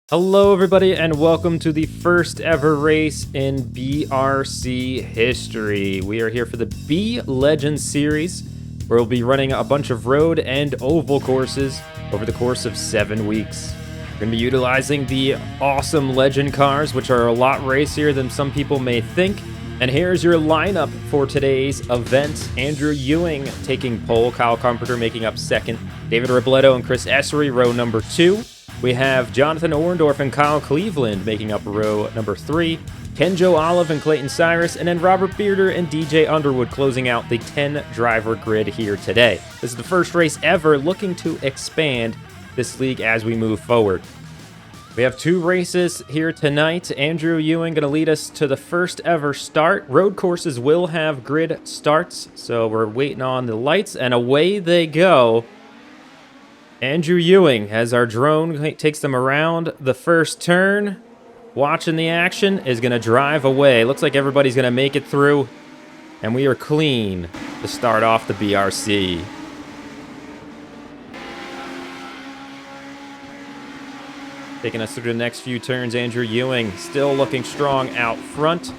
Hello everybody and welcome to the first ever race in BRC history. We are here for the Bee Legends series, where we'll be running a bunch of road and oval courses over the course of 7 weeks. We're going to be utilizing the awesome legend cars, which are a lot racier than some people may think. And here's your lineup for today's event. Andrew Ewing taking pole, Kyle Carpenter making up second, David Robledo and Chris Essery row number 2. We have Jonathan Orndorff and Kyle Cleveland making up row number 3, Kenjo Olive and Clayton Cyrus, and then Robert Bearder and DJ Underwood closing out the 10-driver grid here today. This is the first race ever, looking to expand this league as we move forward. We have 2 races here tonight. Andrew Ewing going to lead us to the first ever start. Road courses will have grid starts, so we're waiting on the lights, and away they go. Andrew Ewing, as our drone takes them around the first turn, watching the action, is going to drive away. Looks like everybody's going to make it through, and we are clean to start off the BRC. Taking us through the next few turns, Andrew Ewing still looking strong out front.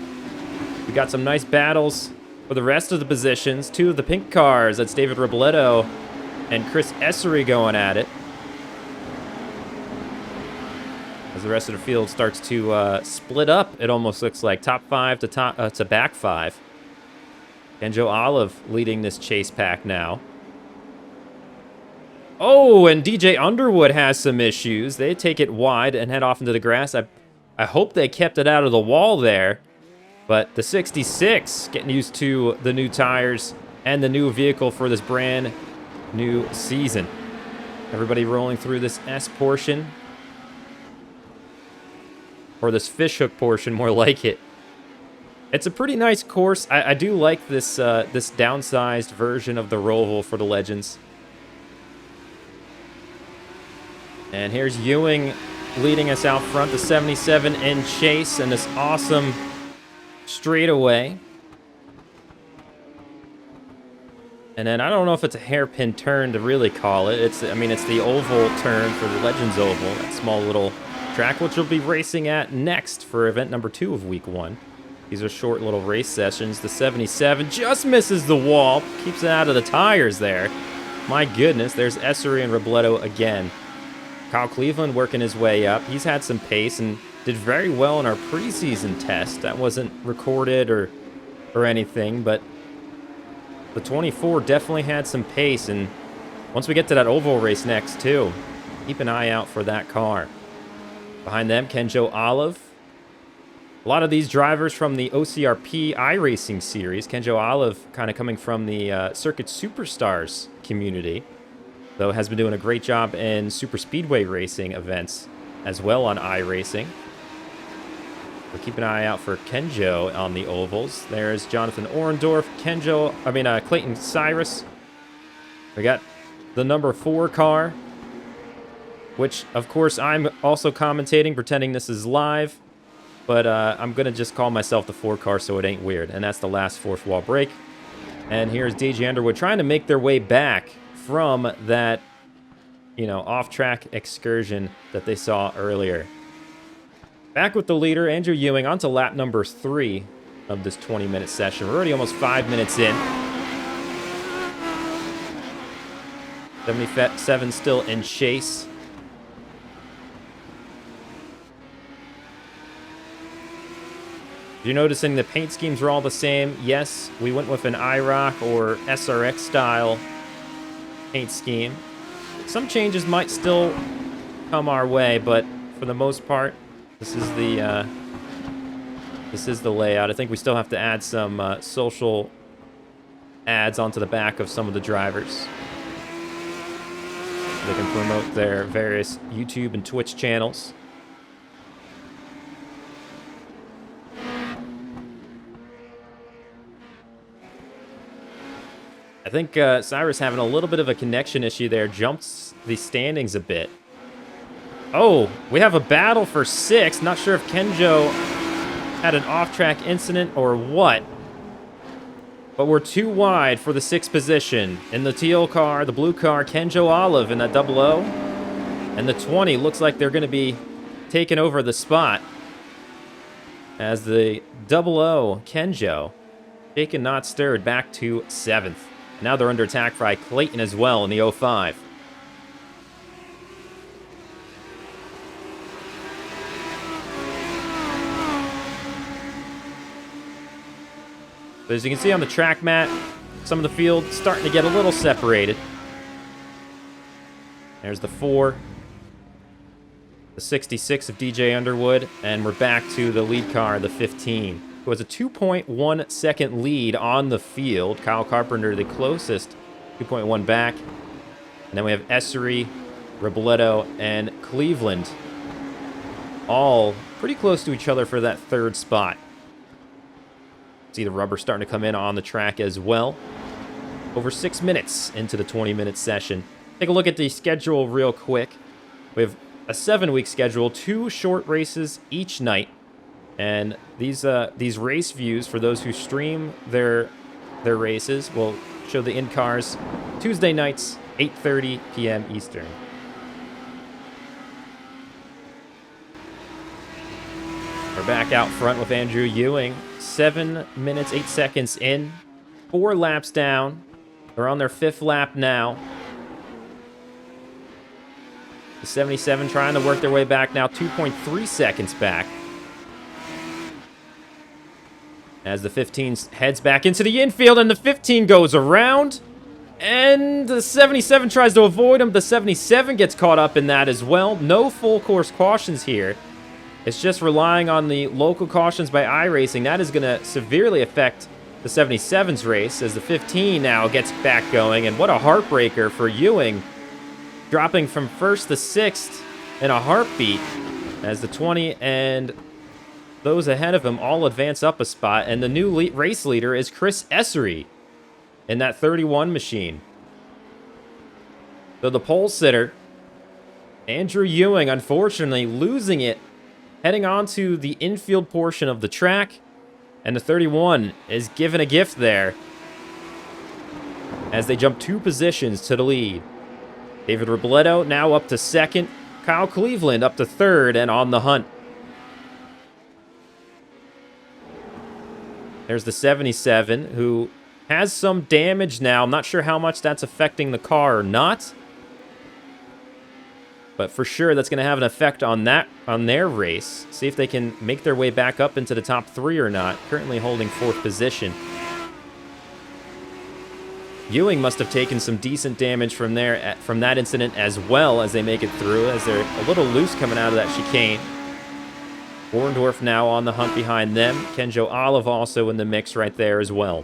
We got some nice battles for the rest of the positions. 2 of the pink cars, that's David Robledo and Chris Essery going at it, as the rest of the field starts to split up. It almost looks like top 5 to back 5. Kenjo Olive leading this chase pack now. Oh, and DJ Underwood has some issues. They take it wide and head off into the grass. I hope they kept it out of the wall there, but the 66 getting used to the new tires and the new vehicle for this brand new season. Everybody rolling through this S portion, or this fishhook portion, more like it. It's a pretty nice course. I do like this this downsized version of the Roval for the Legends. And here's Ewing leading us out front, the 77 in chase, and this awesome straightaway. And then I don't know if it's a hairpin turn to really call it. It's the oval turn for the Legends Oval, that small little track, which we'll be racing at next for event number 2 of week 1. These are short little race sessions. The 77 just misses the wall, keeps it out of the tires there. My goodness, there's Essery and Robledo again. Kyle Cleveland working his way up. He's had some pace and did very well in our preseason test. That wasn't recorded or anything, but the 24 definitely had some pace, and once we get to that oval race next too, keep an eye out for that car. Behind them, Kenjo Olive. A lot of these drivers from the OCRP iRacing series. Kenjo Olive kind of coming from the Circuit Superstars community, though has been doing a great job in super speedway racing events as well on iRacing. We'll keep an eye out for Kenjo on the ovals. There's Jonathan Orndorff, Clayton Cyrus. We got the number 4 car, which, of course, I'm also commentating, pretending this is live. But I'm going to just call myself the 4 car so it ain't weird. And that's the last fourth wall break. And here's DJ Underwood trying to make their way back from that, off-track excursion that they saw earlier. Back with the leader, Andrew Ewing, on to lap number 3 of this 20-minute session. We're already almost 5 minutes in. 77 still in chase. You're noticing the paint schemes are all the same. Yes, we went with an IROC or SRX style paint scheme. Some changes might still come our way, but for the most part, this is the layout. I think we still have to add some social ads onto the back of some of the drivers. They can promote their various YouTube and Twitch channels. I think Cyrus having a little bit of a connection issue there, jumps the standings a bit. Oh, we have a battle for 6. Not sure if Kenjo had an off-track incident or what. But we're too wide for the 6th position. In the teal car, the blue car, Kenjo Olive in that 00. And the 20 looks like they're going to be taken over the spot as the 00 Kenjo, shaken not stirred, back to 7th. Now they're under attack by Clayton as well in the 05. So as you can see on the track mat, some of the field starting to get a little separated. There's the 4, the 66 of DJ Underwood, and we're back to the lead car, the 15, who has a 2.1 second lead on the field. Kyle Carpenter, the closest, 2.1 back. And then we have Essery, Robledo, and Cleveland, all pretty close to each other for that 3rd spot. See the rubber starting to come in on the track as well. Over 6 minutes into the 20-minute session. Take a look at the schedule real quick. We have a 7-week schedule, 2 short races each night. And these race views, for those who stream their races, will show the in-cars Tuesday nights, 8:30 p.m. Eastern. We're back out front with Andrew Ewing. 7 minutes, 8 seconds in. 4 laps down. They're on their 5th lap now. The 77 trying to work their way back now, 2.3 seconds back. As the 15 heads back into the infield, and the 15 goes around. And the 77 tries to avoid him. The 77 gets caught up in that as well. No full course cautions here. It's just relying on the local cautions by iRacing. That is going to severely affect the 77's race as the 15 now gets back going. And what a heartbreaker for Ewing, dropping from 1st to 6th in a heartbeat as the 20 and those ahead of him all advance up a spot. And the new race leader is Chris Essery in that 31 machine. So the pole sitter, Andrew Ewing, unfortunately losing it, heading on to the infield portion of the track. And the 31 is given a gift there as they jump 2 positions to the lead. David Robledo now up to 2nd. Kyle Cleveland up to 3rd and on the hunt. There's the 77, who has some damage now. I'm not sure how much that's affecting the car or not. But for sure, that's going to have an effect on their race. See if they can make their way back up into the top 3 or not. Currently holding 4th position. Ewing must have taken some decent damage from that incident as well as they make it through, as they're a little loose coming out of that chicane. Orndorff now on the hunt behind them. Kenjo Olive also in the mix right there as well.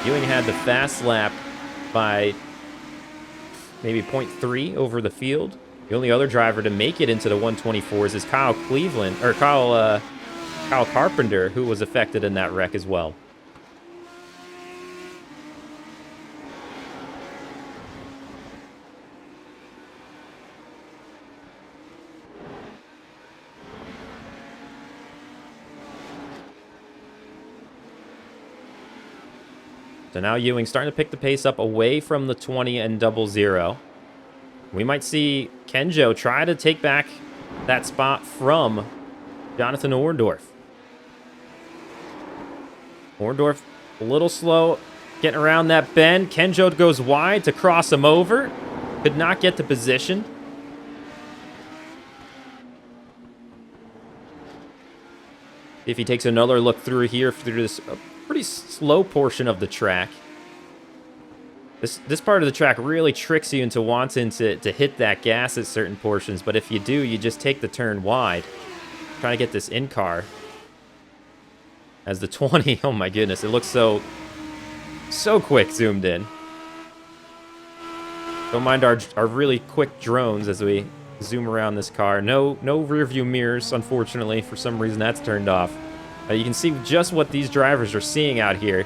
Ewing had the fast lap by maybe 0.3 over the field. The only other driver to make it into the 124s is Kyle Carpenter, who was affected in that wreck as well. So now Ewing starting to pick the pace up away from the 20 and 00. We might see Kenjo try to take back that spot from Jonathan Orndorff. Orndorff a little slow getting around that bend. Kenjo goes wide to cross him over. Could not get to position. If he takes another look through here, through this pretty slow portion of the track. This part of the track really tricks you into wanting to hit that gas at certain portions, but if you do, you just take the turn wide. Trying to get this in-car. As the 20, oh my goodness, it looks so quick zoomed in. Don't mind our really quick drones as we zoom around this car. No rear view mirrors, unfortunately. For some reason, that's turned off. You can see just what these drivers are seeing out here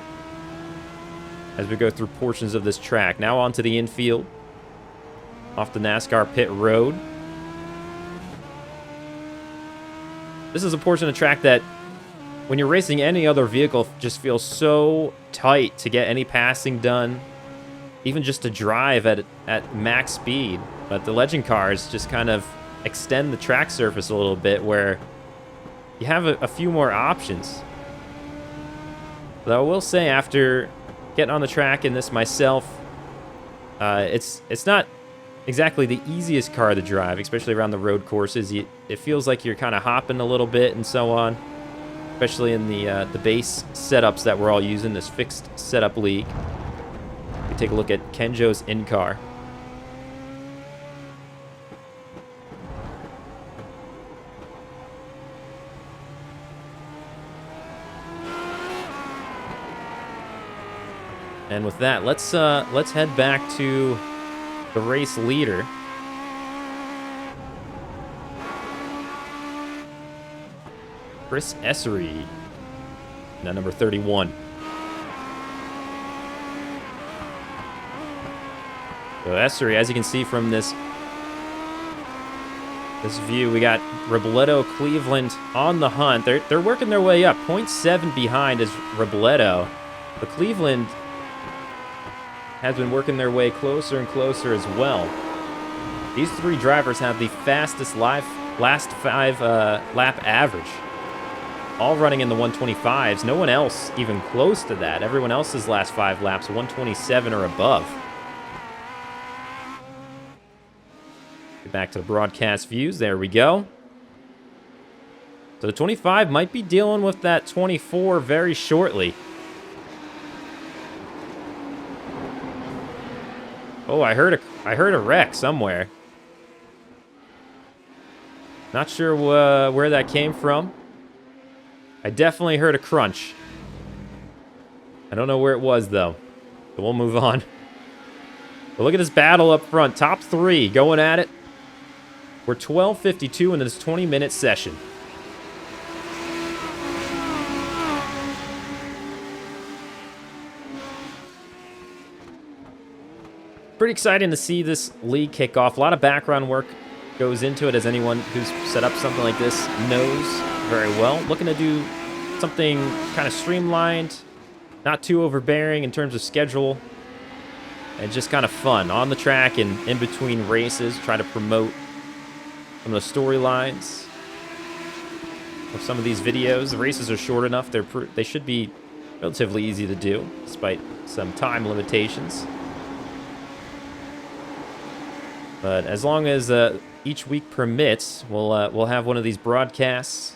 as we go through portions of this track. Now onto the infield, off the NASCAR pit road. This is a portion of track that, when you're racing any other vehicle, just feels so tight to get any passing done. even just to drive at max speed. But the Legend cars just kind of extend the track surface a little bit where you have a few more options. Though I will say, after getting on the track in this myself, it's not exactly the easiest car to drive, especially around the road courses. It feels like you're kind of hopping a little bit and so on, especially in the base setups that we're all using, this fixed setup league. We take a look at Kenjo's in-car. And with that, let's head back to the race leader. Chris Essery, now number 31. So Essery, as you can see from this view, we got Robledo, Cleveland on the hunt. They're working their way up. 0.7 behind is Robledo. But Cleveland has been working their way closer and closer as well. These three drivers have the fastest last 5 lap average, all running in the 125s. No one else even close to that. Everyone else's last 5 laps, 127 or above. Get back to the broadcast views. There we go. So the 25 might be dealing with that 24 very shortly. Oh, I heard a wreck somewhere. Not sure where that came from. I definitely heard a crunch. I don't know where it was, though. So we'll move on. But look at this battle up front. Top 3 going at it. We're 12:52 in this 20-minute session. Pretty exciting to see this league kick off. A lot of background work goes into it, as anyone who's set up something like this knows very well. Looking to do something kind of streamlined, not too overbearing in terms of schedule, and just kind of fun on the track and in between races. Try to promote some of the storylines of some of these videos. The races are short enough; they should be relatively easy to do, despite some time limitations. But as long as each week permits, we'll have one of these broadcasts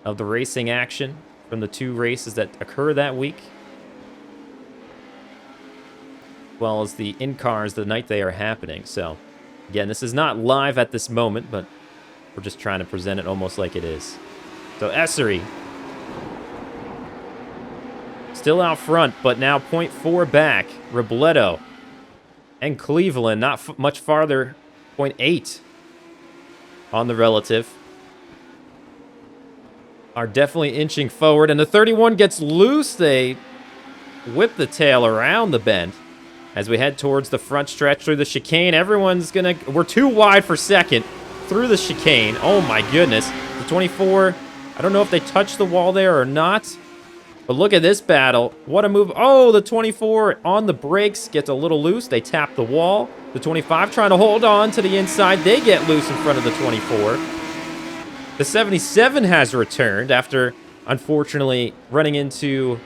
of the racing action from the 2 races that occur that week, as well as the in-cars the night they are happening. So, again, this is not live at this moment, but we're just trying to present it almost like it is. So Essery still out front, but now 0.4 back. Robledo and Cleveland, not much farther, 0.8 on the relative, are definitely inching forward. And the 31 gets loose. They whip the tail around the bend as we head towards the front stretch through the chicane. We're too wide for second through the chicane. Oh my goodness. The 24, I don't know if they touched the wall there or not. But look at this battle. What a move. Oh, the 24 on the brakes gets a little loose. They tap the wall. The 25 trying to hold on to the inside. They get loose in front of the 24. The 77 has returned after, unfortunately, running into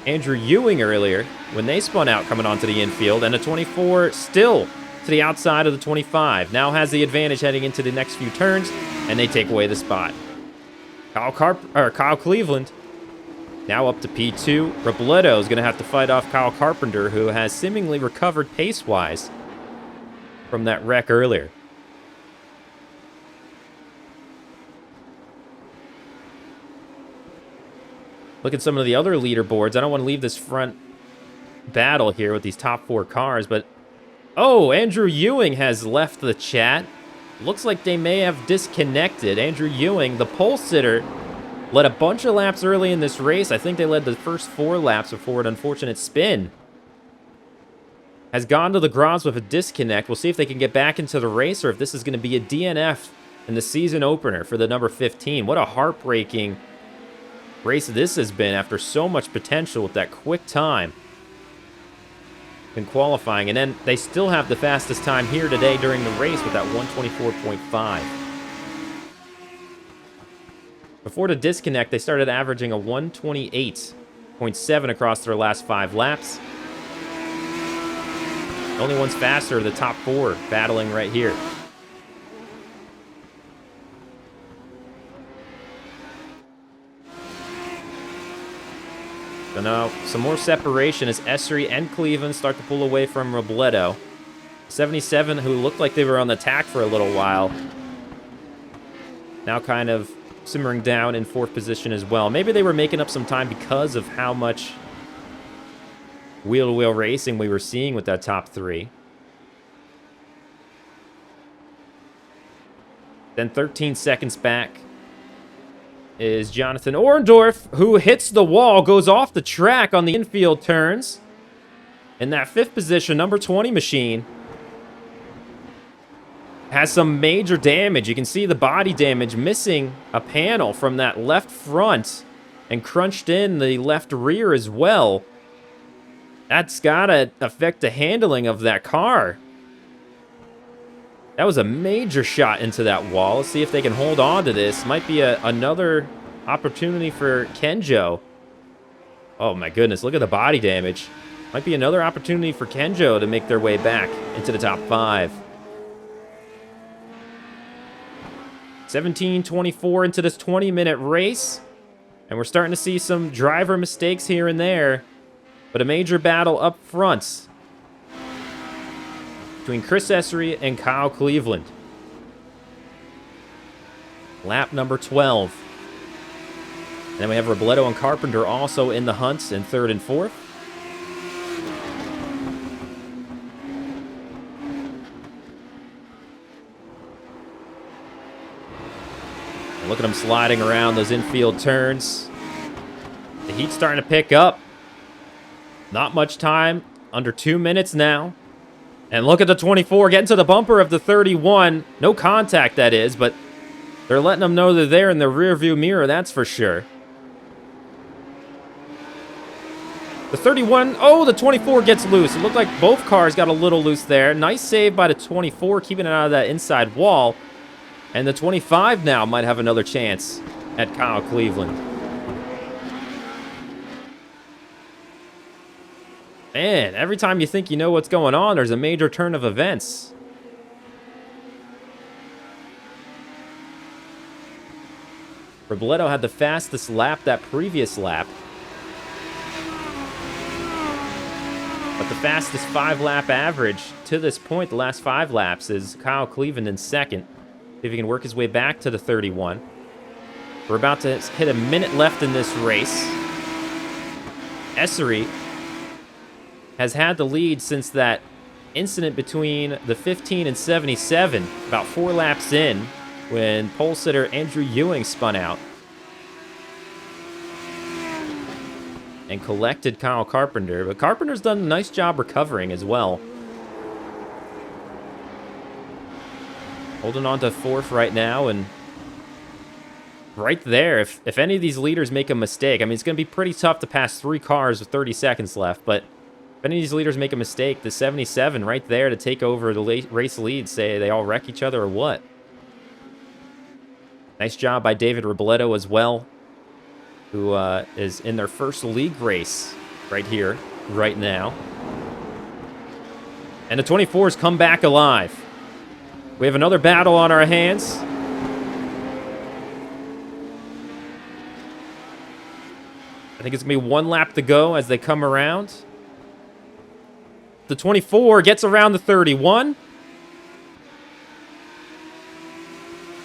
Andrew Ewing earlier when they spun out coming onto the infield. And the 24 still to the outside of the 25. Now has the advantage heading into the next few turns, and they take away the spot. Kyle Cleveland now up to P2. Robledo is going to have to fight off Kyle Carpenter, who has seemingly recovered pace-wise from that wreck earlier. Look at some of the other leaderboards. I don't want to leave this front battle here with these top 4 cars, but... Oh, Andrew Ewing has left the chat. Looks like they may have disconnected. Andrew Ewing, the pole sitter, led a bunch of laps early in this race. I think they led the first 4 laps before an unfortunate spin. Has gone to the grounds with a disconnect. We'll see if they can get back into the race or if this is going to be a DNF in the season opener for the number 15. What a heartbreaking race this has been after so much potential with that quick time. in qualifying. And then they still have the fastest time here today during the race with that 124.5. Before the disconnect, they started averaging a 128.7 across their last 5 laps. The only ones faster are the top 4 battling right here. So now some more separation as Essery and Cleveland start to pull away from Robledo. 77, who looked like they were on the attack for a little while, now kind of simmering down in 4th position as well. Maybe they were making up some time because of how much wheel-to-wheel racing we were seeing with that top 3. Then 13 seconds back is Jonathan Orndorff, who hits the wall, goes off the track on the infield turns. In that 5th position, number 20 machine has some major damage. You can see the body damage, missing a panel from that left front and crunched in the left rear as well. That's gotta affect the handling of that car. That was a major shot into that wall. Let's see if they can hold on to this. Might be another opportunity for Kenjo. Oh my goodness, look at the body damage. Might be another opportunity for Kenjo to make their way back into the top 5. 17:24 into this 20-minute race. And we're starting to see some driver mistakes here and there. But a major battle up front between Chris Essery and Kyle Cleveland. Lap number 12. And then we have Robledo and Carpenter also in the hunts in 3rd and 4th. And look at them sliding around those infield turns. The heat's starting to pick up. Not much time, under 2 minutes now. And look at the 24 getting to the bumper of the 31. No contact, that is, but they're letting them know they're there in the rearview mirror, that's for sure. The 31, oh, the 24 gets loose. It looked like both cars got a little loose there. Nice save by the 24, keeping it out of that inside wall. And the 25 now might have another chance at Kyle Cleveland. Man, every time you think you know what's going on, there's a major turn of events. Robledo had the fastest lap that previous lap. But the fastest 5-lap average to this point, the last 5 laps, is Kyle Cleveland in 2nd. See if he can work his way back to the 31. We're about to hit a minute left in this race. Essery has had the lead since that incident between the 15 and 77, about 4 laps in, when pole sitter Andrew Ewing spun out and collected Kyle Carpenter. But Carpenter's done a nice job recovering as well. Holding on to 4th right now, and right there, if any of these leaders make a mistake, I mean, it's going to be pretty tough to pass 3 cars with 30 seconds left, but if any of these leaders make a mistake, the 77 right there to take over the race lead, say they all wreck each other or what? Nice job by David Robledo as well, who is in their first league race right here, right now. And the 24s come back alive. We have another battle on our hands. I think it's going to be 1 lap to go as they come around. The 24 gets around the 31.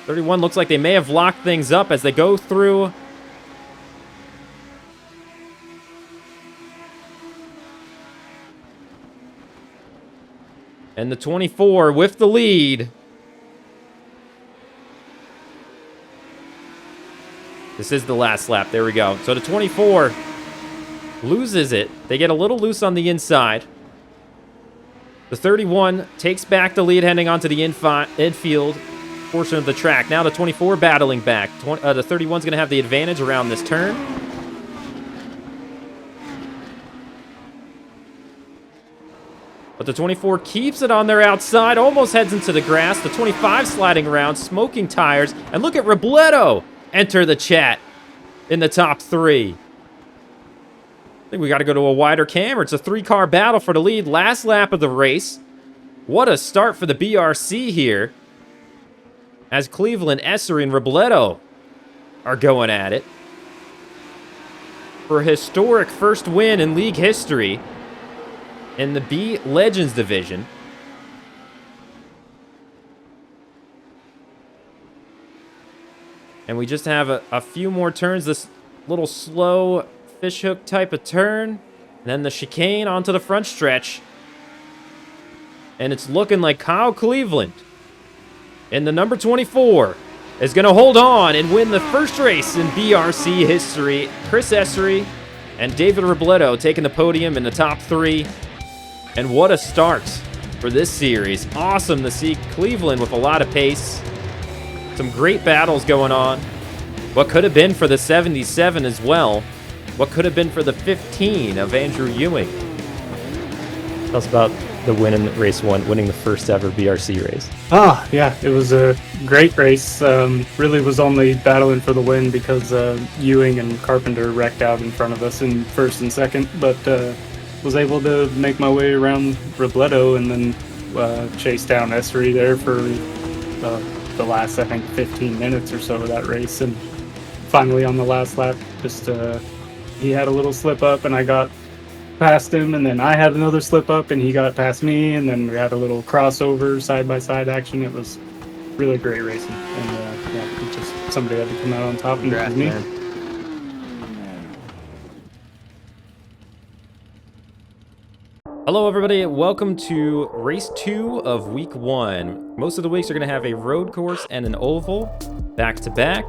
31 looks like they may have locked things up as they go through. And the 24 with the lead. This is the last lap. There we go. So the 24 loses it. They get a little loose on the inside. The 31 takes back the lead heading onto the infield portion of the track. Now the 24 battling back. The 31's going to have the advantage around this turn. But the 24 keeps it on their outside, almost heads into the grass. The 25 sliding around, smoking tires. And look at Robledo enter the chat in the top 3. I think we got to go to a wider camera. It's a 3-car battle for the lead. Last lap of the race. What a start for the BRC here. As Cleveland, Essery, and Robledo are going at it. For a historic first win in league history in the Bee Legends division. And we just have a few more turns. This little slow fishhook type of turn. And then the chicane onto the front stretch. And it's looking like Kyle Cleveland in the number 24 is going to hold on and win the first race in BRC history. Chris Essery and David Robledo taking the podium in the top 3. And what a start for this series. Awesome to see Cleveland with a lot of pace. Some great battles going on. What could have been for the 77 as well. What could have been for the 15 of Andrew Ewing. Tell us about the win in race 1, winning the first ever BRC race. Yeah, it was a great race. Really was only battling for the win because Ewing and Carpenter wrecked out in front of us in first and second, but was able to make my way around Robledo and then chase down Essery there for the last, I think, 15 minutes or so of that race. And finally on the last lap, just he had a little slip up and I got past him, and then I had another slip up and he got past me, and then we had a little crossover side by side action. It was really great racing, and yeah, it just somebody had to come out on top, and it was me. Hello everybody, welcome to race 2 of week 1. Most of the weeks are going to have a road course and an oval back to back.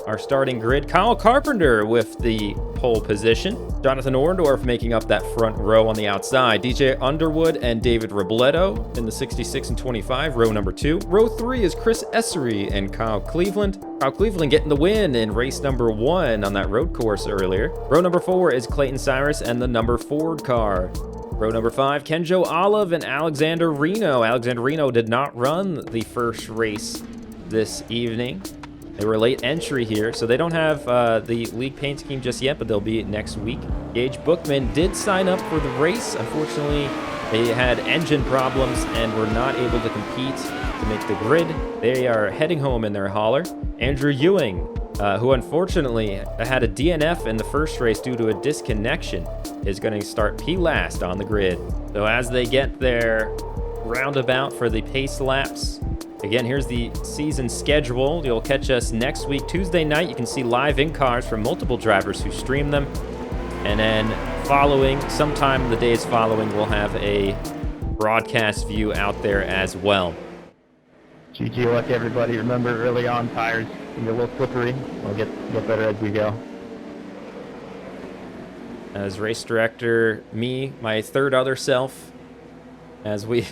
Our starting grid, Kyle Carpenter with the pole position. Jonathan Orndorff making up that front row on the outside. DJ Underwood and David Robledo in the 66 and 25, row number 2. Row 3 is Chris Essery and Kyle Cleveland. Kyle Cleveland getting the win in race number 1 on that road course earlier. Row number 4 is Clayton Cyrus and the number Ford car. Row number 5, Kenjo Olive and Alexander Reno. Alexander Reno did not run the first race this evening. They were late entry here, so they don't have the league paint scheme just yet, but they'll be next week. Gage Bookman did sign up for the race. Unfortunately, they had engine problems and were not able to compete to make the grid. They are heading home in their hauler. Andrew Ewing, who unfortunately had a DNF in the first race due to a disconnection, is going to start P-last on the grid. So as they get their roundabout for the pace laps, again, here's the season schedule. You'll catch us next week, Tuesday night. You can see live in-cars from multiple drivers who stream them. And then following, sometime the days following, we'll have a broadcast view out there as well. GG luck, everybody. Remember, early on, tires can be a little slippery. We'll get better as we go. As race director, me, my third other self, as we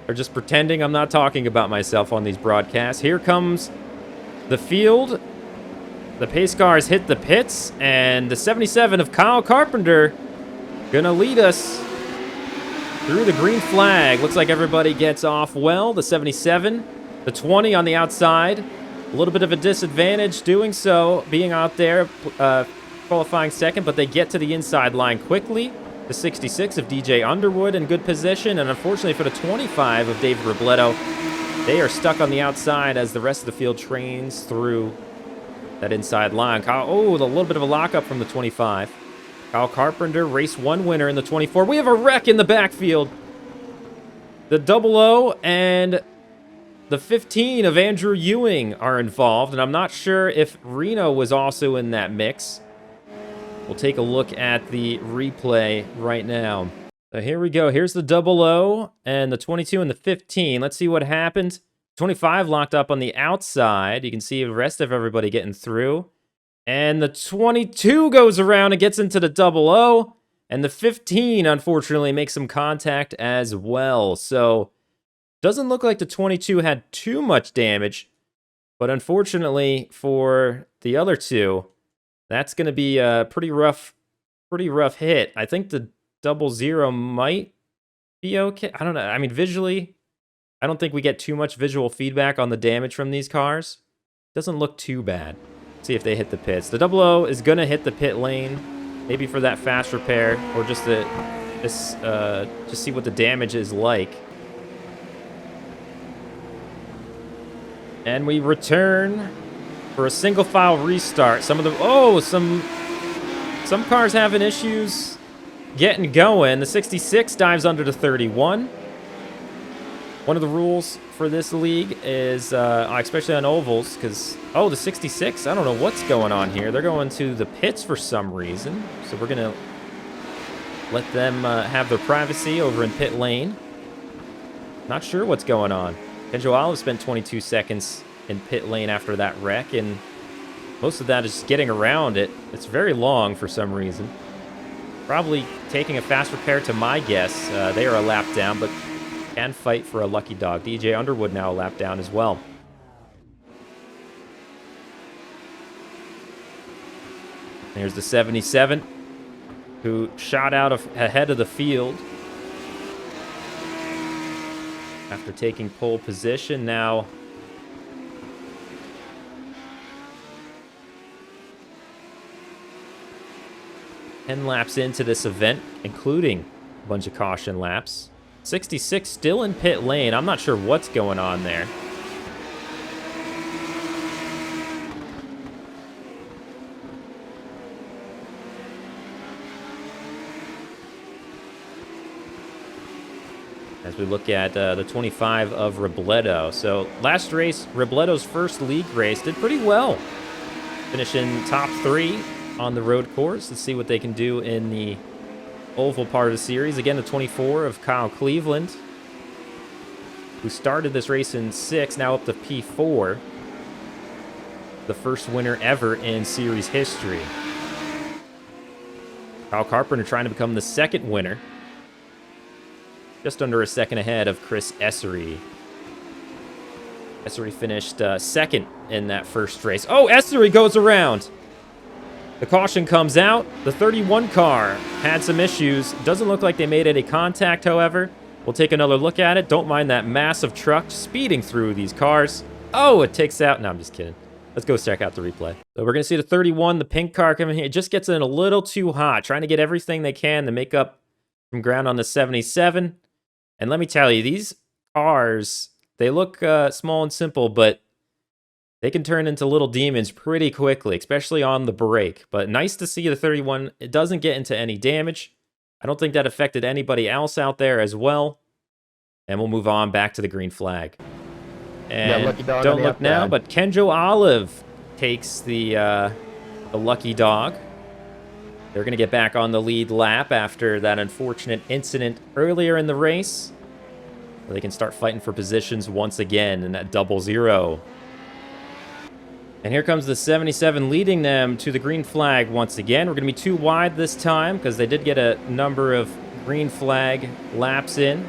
are just pretending I'm not talking about myself on these broadcasts. Here comes the field. The pace cars hit the pits, and the 77 of Kyle Carpenter gonna lead us through the green flag. Looks like everybody gets off well. The 77, the 20 on the outside. A little bit of a disadvantage doing so, being out there, qualifying second, but they get to the inside line quickly. The 66 of DJ Underwood in good position, and unfortunately for the 25 of David Robledo, they are stuck on the outside as the rest of the field trains through that inside line. Kyle, a little bit of a lockup from the 25. Kyle Carpenter, race 1 winner in the 24. We have a wreck in the backfield. The 00 and the 15 of Andrew Ewing are involved, and I'm not sure if Reno was also in that mix. We'll take a look at the replay right now. So here we go. Here's the 00 and the 22 and the 15. Let's see what happened. 25 locked up on the outside. You can see the rest of everybody getting through. And the 22 goes around and gets into the 00. And the 15, unfortunately, makes some contact as well. So doesn't look like the 22 had too much damage. But unfortunately for the other two, that's going to be a pretty rough hit. I think the 00 might be okay. I don't know. I mean, visually, I don't think we get too much visual feedback on the damage from these cars. Doesn't look too bad. See if they hit the pits. The 00 is going to hit the pit lane, maybe for that fast repair, or just to just see what the damage is like. And we return for a single file restart. Some of the some cars having issues getting going. The 66 dives under the 31. One of the rules for this league is, especially on ovals, because, the 66, I don't know what's going on here. They're going to the pits for some reason. So we're going to let them have their privacy over in pit lane. Not sure what's going on. Kenjo Olive spent 22 seconds in pit lane after that wreck, and most of that is just getting around it. It's very long for some reason. Probably taking a fast repair to my guess. They are a lap down, but can fight for a lucky dog. DJ Underwood now a lap down as well. There's the 77, who shot out ahead of the field after taking pole position. Now, ten laps into this event, including a bunch of caution laps. 66 still in pit lane. I'm not sure what's going on there. As we look at the 25 of Robledo. So last race, Robledo's first league race, did pretty well. Finishing top 3 on the road course. Let's see what they can do in the oval part of the series. Again, the 24 of Kyle Cleveland, who started this race in 6, now up to P4. The first winner ever in series history. Kyle Carpenter trying to become the second winner. Just under a second ahead of Chris Essery. Essery finished second in that first race. Oh, Essery goes around. The caution comes out. The 31 car had some issues. Doesn't look like they made any contact, however. We'll take another look at it. Don't mind that massive truck speeding through these cars. Oh, it takes out... No, I'm just kidding. Let's go check out the replay. So we're going to see the 31, the pink car coming here. It just gets in a little too hot. Trying to get everything they can to make up some ground on the 77. And let me tell you, these cars, they look small and simple, but they can turn into little demons pretty quickly, especially on the brake. But nice to see the 31. It doesn't get into any damage. I don't think that affected anybody else out there as well. And we'll move on back to the green flag. And yeah, don't look now, but Kenjo Olive takes the lucky dog. They're going to get back on the lead lap after that unfortunate incident earlier in the race. They can start fighting for positions once again in that 00. And here comes the 77 leading them to the green flag once again. We're going to be too wide this time because they did get a number of green flag laps in.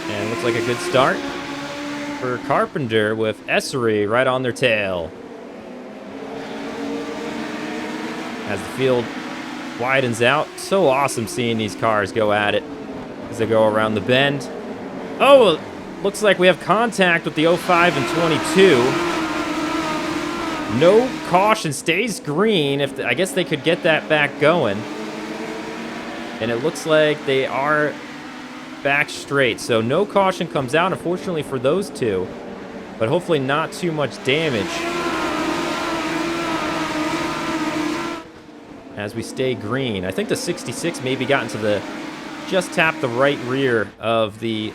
And looks like a good start for Carpenter with Essery right on their tail. As the field widens out, so awesome seeing these cars go at it as they go around the bend. Oh, looks like we have contact with the 05 and 22. No caution, stays green. I guess they could get that back going. And it looks like they are back straight. So no caution comes out, unfortunately, for those two. But hopefully not too much damage. As we stay green. I think the 66 maybe got into the... just tapped the right rear of the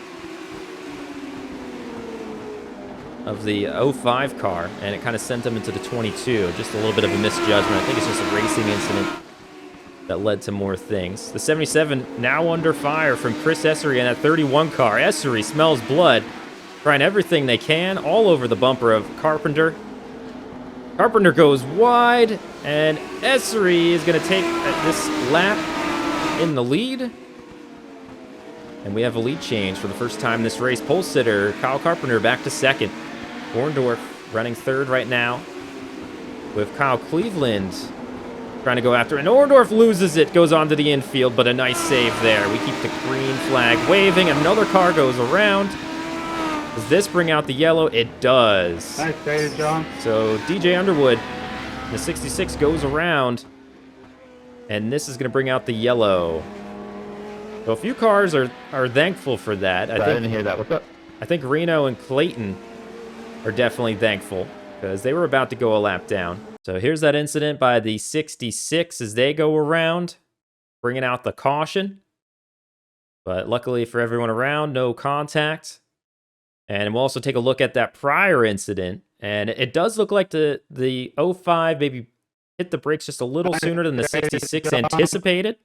05 car, and it kind of sent them into the 22. Just a little bit of a misjudgment. I think it's just a racing incident that led to more things. The 77 now under fire from Chris Essery and that 31 car. Essery smells blood, trying everything they can all over the bumper of Carpenter. Carpenter goes wide, and Essery is going to take this lap in the lead. And we have a lead change for the first time in this race. Pole sitter Kyle Carpenter back to second. Orndorff running third right now with Kyle Cleveland trying to go after it. And Orndorff loses it, goes on to the infield, but a nice save there. We keep the green flag waving. Another car goes around. Does this bring out the yellow? It does. Nice save, John. So DJ Underwood, the 66 goes around, and this is going to bring out the yellow. So a few cars are thankful for that. I didn't hear that. What's up? I think Reno and Clayton are definitely thankful because they were about to go a lap down. So here's that incident by the 66 as they go around, bringing out the caution. But luckily for everyone around, no contact. And we'll also take a look at that prior incident. And it does look like the 05 maybe hit the brakes just a little sooner than the 66 anticipated.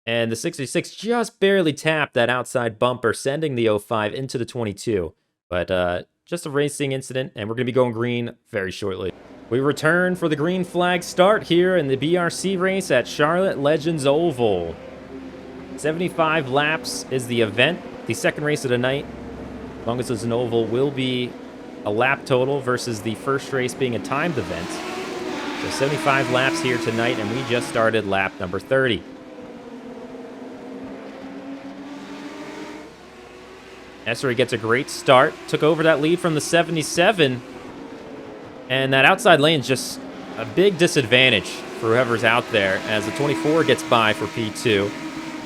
And the 66 just barely tapped that outside bumper, sending the 05 into the 22. But just a racing incident, and we're going to be going green very shortly. We return for the green flag start here in the BRC race at Charlotte Legends Oval. 75 laps is the event, the second race of the night. As long as it's an oval, will be a lap total versus the first race being a timed event. So 75 laps here tonight, and we just started lap number 30. Essery gets a great start, took over that lead from the 77, and that outside lane's just a big disadvantage for whoever's out there as the 24 gets by for P2.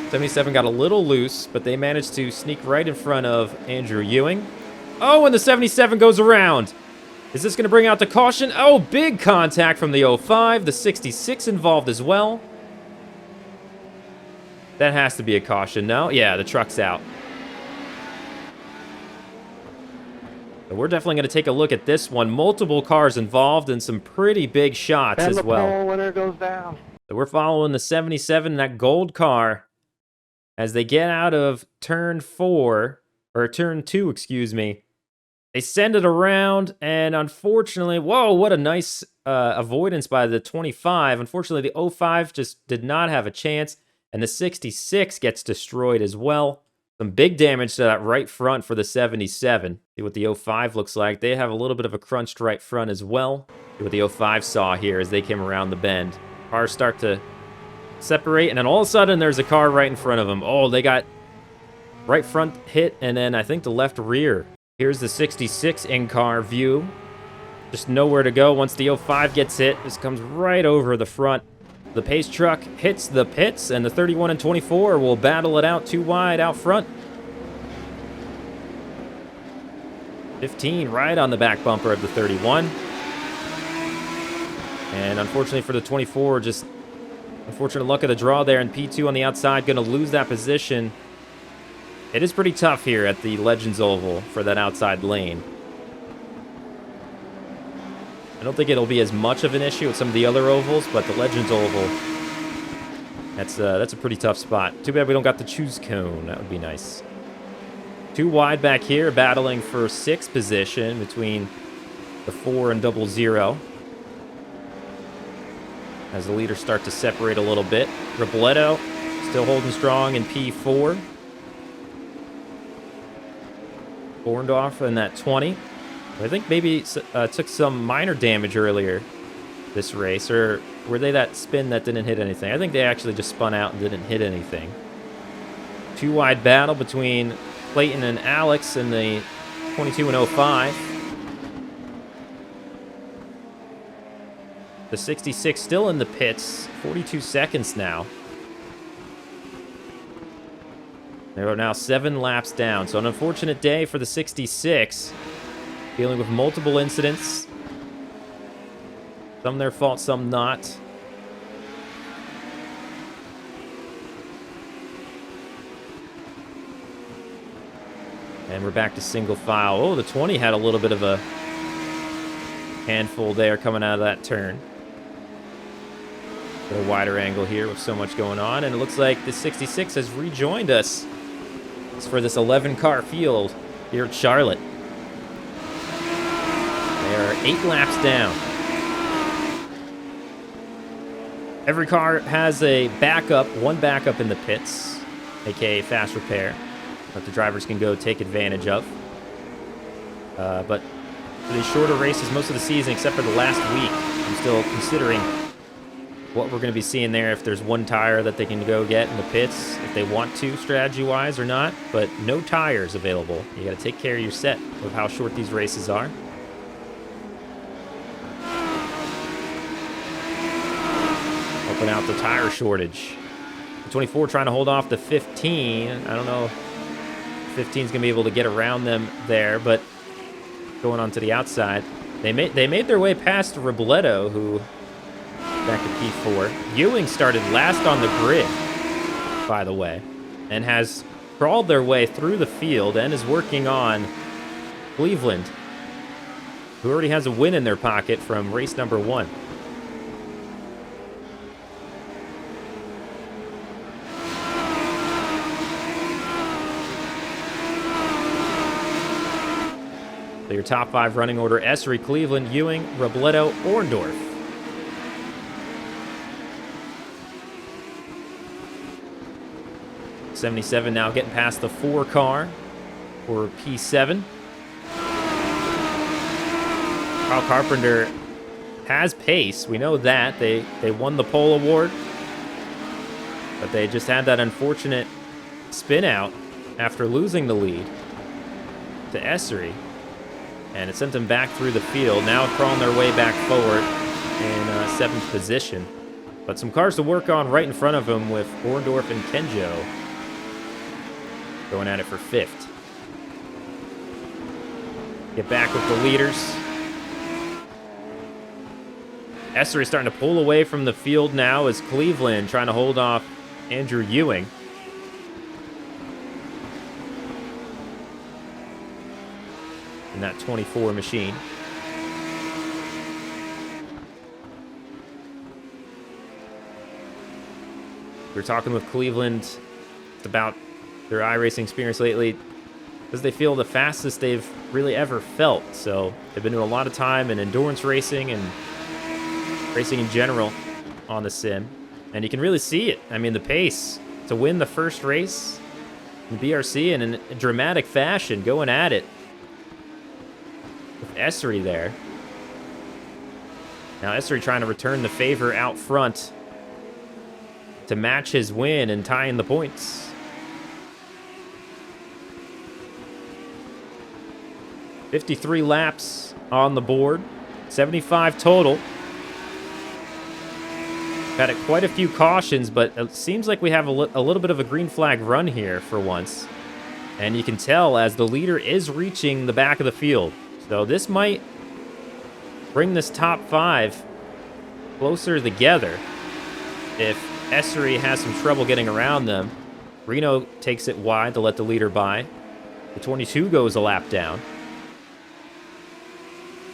77 got a little loose, but they managed to sneak right in front of Andrew Ewing. Oh, and the 77 goes around. Is this going to bring out the caution? Oh, big contact from the 05. The 66 involved as well. That has to be a caution, no? Yeah, the truck's out. So we're definitely going to take a look at this one. Multiple cars involved and some pretty big shots as well. Winner goes down. So we're following the 77, that gold car, as they get out of turn 4, or turn 2, excuse me. They send it around, and unfortunately, whoa, what a nice avoidance by the 25. Unfortunately, the 05 just did not have a chance, and the 66 gets destroyed as well. Some big damage to that right front for the 77. See what the 05 looks like. They have a little bit of a crunched right front as well. See what the 05 saw here as they came around the bend. Cars start to separate, and then all of a sudden, there's a car right in front of them. Oh, they got right front hit, and then I think the left rear. Here's the 66 in-car view. Just nowhere to go once the 05 gets hit. This comes right over the front. The pace truck hits the pits, and the 31 and 24 will battle it out too wide out front. 15 right on the back bumper of the 31. And unfortunately for the 24, just unfortunate luck of the draw there, and P2 on the outside going to lose that position. It is pretty tough here at the Legends Oval for that outside lane. I don't think it'll be as much of an issue with some of the other ovals, but the Legends Oval, that's a pretty tough spot. Too bad we don't got the choose cone. That would be nice. Too wide back here, battling for 6th position between the 4 and 00. As the leaders start to separate a little bit. Robledo still holding strong in P4. Orndorff in that 20. I think maybe took some minor damage earlier this race, or were they that spin that didn't hit anything? I think they actually just spun out and didn't hit anything. Too wide battle between Clayton and Alex in the 22 and 05. The 66 still in the pits, 42 seconds now. They are now 7 laps down, so an unfortunate day for the 66. Dealing with multiple incidents. Some their fault, some not. And we're back to single file. Oh, the 20 had a little bit of a handful there coming out of that turn. A wider angle here with so much going on, and it looks like the 66 has rejoined us. It's for this 11-car field here at Charlotte. They are 8 laps down. Every car has a backup, one backup in the pits, aka fast repair, that the drivers can go take advantage of. But for these shorter races most of the season, except for the last week, I'm still considering what we're going to be seeing there, if there's one tire that they can go get in the pits, if they want to, strategy-wise or not. But no tires available. You got to take care of your set of how short these races are. Helping out the tire shortage. The 24 trying to hold off the 15. I don't know if 15 is going to be able to get around them there, but going on to the outside. They made their way past Robledo, who back to P4. Ewing started last on the grid, by the way, and has crawled their way through the field and is working on Cleveland, who already has a win in their pocket from race number 1. So your top 5 running order: Essery, Cleveland, Ewing, Robledo, Orndorff. '77 now getting past the 4 car for P7. Kyle Carpenter has pace. We know that. They won the pole award, but they just had that unfortunate spin out after losing the lead to Essery, and it sent them back through the field. Now crawling their way back forward in 7th position. But some cars to work on right in front of them, with Orndorff and Kenjo going at it for 5th. Get back with the leaders. Essery starting to pull away from the field now as Cleveland trying to hold off Andrew Ewing. In that 24 machine. We were talking with Cleveland about their iRacing experience lately, because they feel the fastest they've really ever felt. So they've been doing a lot of time in endurance racing and racing in general on the sim, and you can really see it. I mean, the pace to win the first race in BRC in a dramatic fashion, going at it with Essery there. Now Essery trying to return the favor out front to match his win and tie in the points. 53 laps on the board, 75 total. Had quite a few cautions, but it seems like we have a little bit of a green flag run here for once. And you can tell as the leader is reaching the back of the field. So this might bring this top 5 closer together. If Essery has some trouble getting around them, Reno takes it wide to let the leader by. The 22 goes a lap down.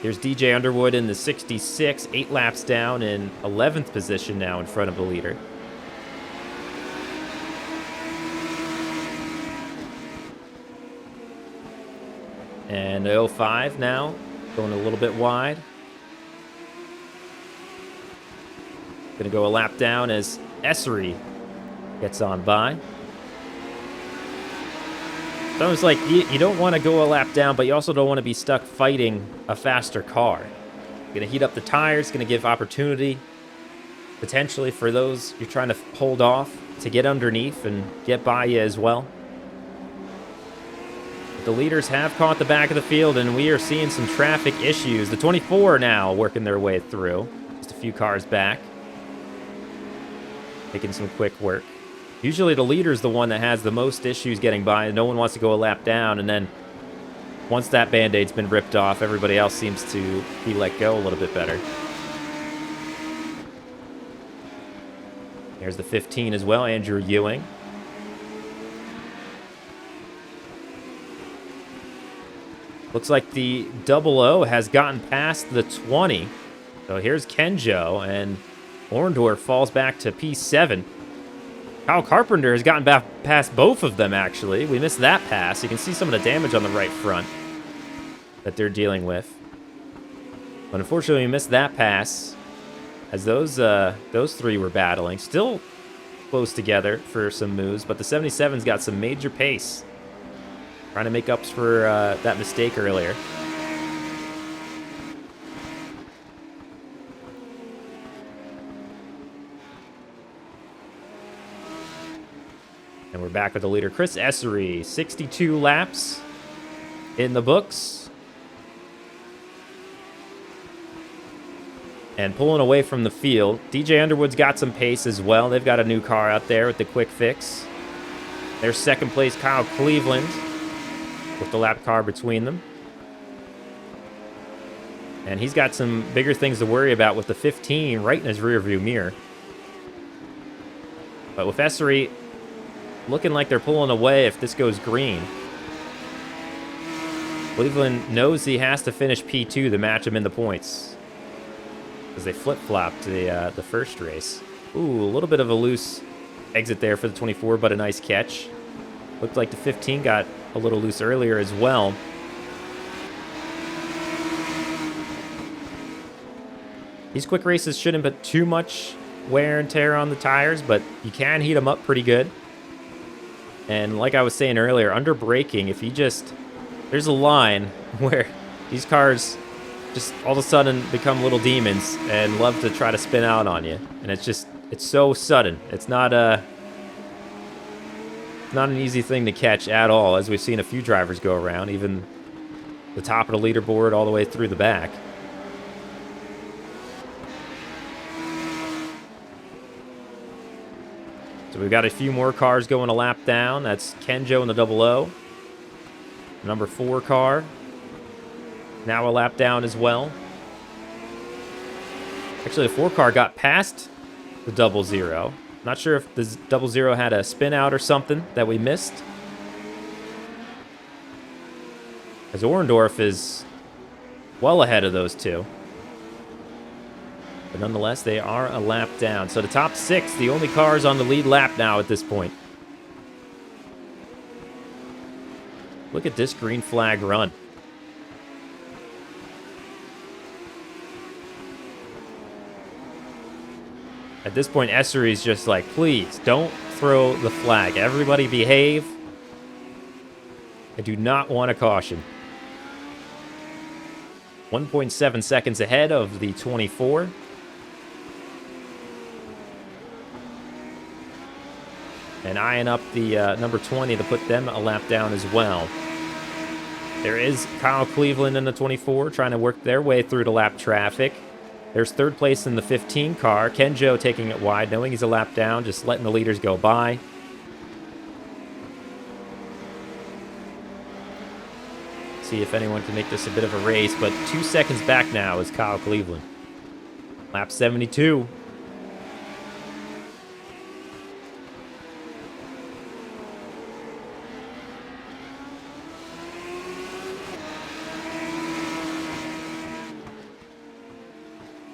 Here's DJ Underwood in the 66, 8 laps down in 11th position now in front of the leader. And the 05 now, going a little bit wide. Gonna go a lap down as Essery gets on by. So it's like you don't want to go a lap down, but you also don't want to be stuck fighting a faster car. Gonna heat up the tires, gonna give opportunity potentially for those you're trying to hold off to get underneath and get by you as well. But the leaders have caught the back of the field, and we are seeing some traffic issues. The 24 now working their way through, just a few cars back, making some quick work. Usually the leader's the one that has the most issues getting by, and no one wants to go a lap down, and then once that Band-Aid's been ripped off, everybody else seems to be let go a little bit better. There's the 15 as well, Andrew Ewing. Looks like the 00 has gotten past the 20. So here's Kenjo, and Orndorff falls back to P7. Kyle Carpenter has gotten back past both of them, actually. We missed that pass. You can see some of the damage on the right front that they're dealing with. But unfortunately, we missed that pass as those 3 were battling. Still close together for some moves, but the 77's got some major pace. Trying to make up for that mistake earlier. And we're back with the leader, Chris Essery. 62 laps in the books. And pulling away from the field. DJ Underwood's got some pace as well. They've got a new car out there with the quick fix. There's second place Kyle Cleveland with the lap car between them. And he's got some bigger things to worry about with the 15 right in his rearview mirror. But with Essery looking like they're pulling away if this goes green. Cleveland knows he has to finish P2 to match him in the points, because they flip-flopped the first race. Ooh, a little bit of a loose exit there for the 24, but a nice catch. Looked like the 15 got a little loose earlier as well. These quick races shouldn't put too much wear and tear on the tires, but you can heat them up pretty good. And like I was saying earlier, under braking, if you just... There's a line where these cars just all of a sudden become little demons and love to try to spin out on you. And it's so sudden. It's not an easy thing to catch at all, as we've seen a few drivers go around, even the top of the leaderboard all the way through the back. So we've got a few more cars going a lap down. That's Kenjo in the 00. Number 4 car. Now a lap down as well. Actually, the 4 car got past the 00. Not sure if the 00 had a spin out or something that we missed. As Orendorff is well ahead of those two. But nonetheless, they are a lap down. So the top 6, the only cars on the lead lap now at this point. Look at this green flag run. At this point, Essery's just like, please, don't throw the flag. Everybody behave. I do not want a caution. 1.7 seconds ahead of the 24. And eyeing up the number 20 to put them a lap down as well. There is Kyle Cleveland in the 24 trying to work their way through the lap traffic. There's third place in the 15 car. Kenjo taking it wide, knowing he's a lap down, just letting the leaders go by. See if anyone can make this a bit of a race, but 2 seconds back now is Kyle Cleveland. Lap 72.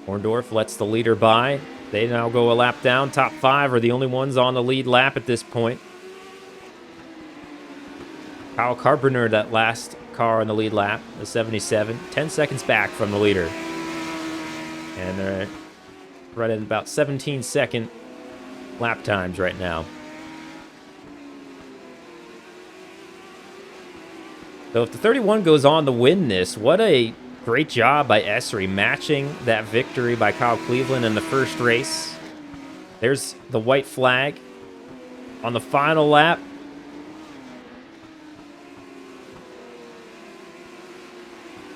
Orendorff lets the leader by. They now go a lap down. Top 5 are the only ones on the lead lap at this point. Kyle Carpenter, that last car on the lead lap, the 77, 10 seconds back from the leader. And they're right at about 17-second lap times right now. So if the 31 goes on to win this, what a great job by Essery matching that victory by Kyle Cleveland in the first race. There's the white flag on the final lap.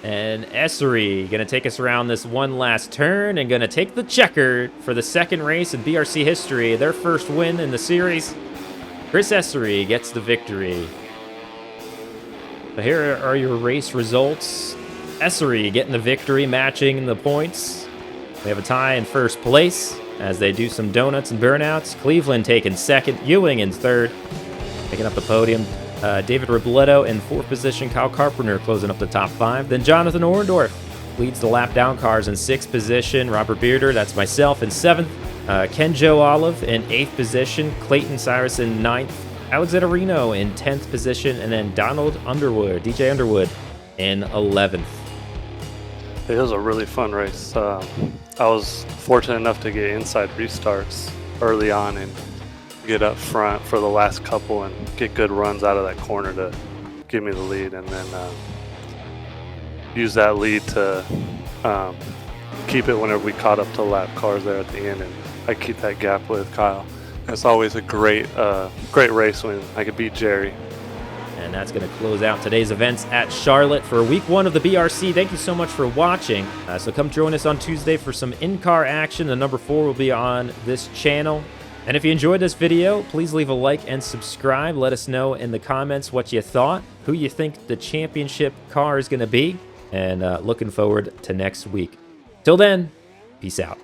And Essery going to take us around this one last turn and going to take the checker for the second race in BRC history. Their first win in the series. Chris Essery gets the victory. So here are your race results. Essery getting the victory, matching the points. We have a tie in first place as they do some donuts and burnouts. Cleveland taking second, Ewing in third, picking up the podium. David Robledo in fourth position, Kyle Carpenter closing up the top 5. Then Jonathan Orendorff leads the lap down cars in 6th position. Robert Bearder, that's myself, in 7th. Kenjo Olive in 8th position. Clayton Cyrus in 9th. Alexander Reno in 10th position. And then Donald Underwood, DJ Underwood, in 11th. It was a really fun race. I was fortunate enough to get inside restarts early on and get up front for the last couple and get good runs out of that corner to give me the lead, and then use that lead to keep it whenever we caught up to lap cars there at the end, and I keep that gap with Kyle. It's always a great race when I could beat Jerry. And that's going to close out today's events at Charlotte for week 1 of the BRC. Thank you so much for watching. So come join us on Tuesday for some in-car action. The number 4 will be on this channel. And if you enjoyed this video, please leave a like and subscribe. Let us know in the comments what you thought, who you think the championship car is going to be, and looking forward to next week. Till then, peace out.